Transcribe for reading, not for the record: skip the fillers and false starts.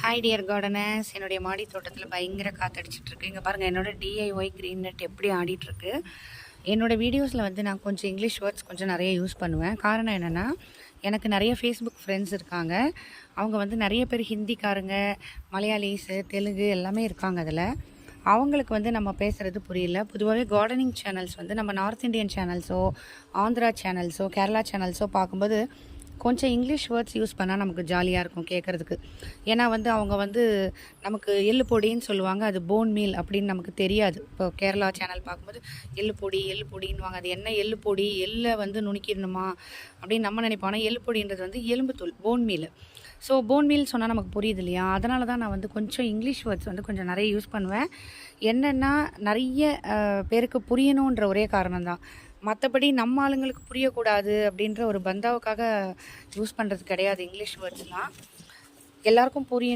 Hi dear gardeners, என்னுடைய மாடி தோட்டத்தில் பயங்கர காற்றடிச்சிட்ருக்கு. இங்கே பாருங்கள் என்னோடய டிஐஒய் க்ரீன் நெட் எப்படி ஆடிட்டுருக்கு. என்னோடய வீடியோஸில் வந்து நான் கொஞ்சம் இங்கிலீஷ் வேர்ட்ஸ் கொஞ்சம் நிறைய யூஸ் பண்ணுவேன். காரணம் என்னென்னா, எனக்கு நிறைய ஃபேஸ்புக் ஃப்ரெண்ட்ஸ் இருக்காங்க. அவங்க வந்து நிறைய பேர் ஹிந்திக்காரங்க, மலையாளிஸு, தெலுங்கு எல்லாமே இருக்காங்க. அதில் அவங்களுக்கு வந்து நம்ம பேசுகிறது புரியல. பொதுவாகவே கார்டனிங் சேனல்ஸ் வந்து நம்ம நார்த் இந்தியன் சேனல்ஸோ, ஆந்திரா சேனல்ஸோ, கேரளா சேனல்ஸோ பார்க்கும்போது கொஞ்சம் இங்கிலீஷ் வேர்ட்ஸ் யூஸ் பண்ணால் நமக்கு ஜாலியாக இருக்கும் கேட்குறதுக்கு. ஏன்னா வந்து அவங்க வந்து நமக்கு எள்ளு பொடின்னு சொல்லுவாங்க, அது போன் மீல் அப்படின்னு நமக்கு தெரியாது. இப்போ கேரளா சேனல் பார்க்கும்போது எள்ளு பொடின்னுவாங்க. அது என்ன எள்ளு பொடி, எள்ளை வந்து நுணுக்கிடணுமா அப்படின்னு நம்ம நினைப்போம். ஆனால் எள்ளு பொடின்றது வந்து எலும்புத்தூள், bone meal. So bone meal சொன்னால் நமக்கு புரியுது இல்லையா? அதனால தான் நான் வந்து கொஞ்சம் இங்கிலீஷ் வேர்ட்ஸ் வந்து கொஞ்சம் நிறைய யூஸ் பண்ணுவேன். என்னென்னா நிறைய பேருக்கு புரியணுன்ற ஒரே காரணம் தான். மற்றபடி நம்ம ஆளுங்களுக்கு புரியக்கூடாது அப்படின்ற ஒரு பந்தாவுக்காக யூஸ் பண்ணுறது கிடையாது இங்கிலீஷ் வேர்ட்ஸ்லாம். எல்லாருக்கும் புரியணும்.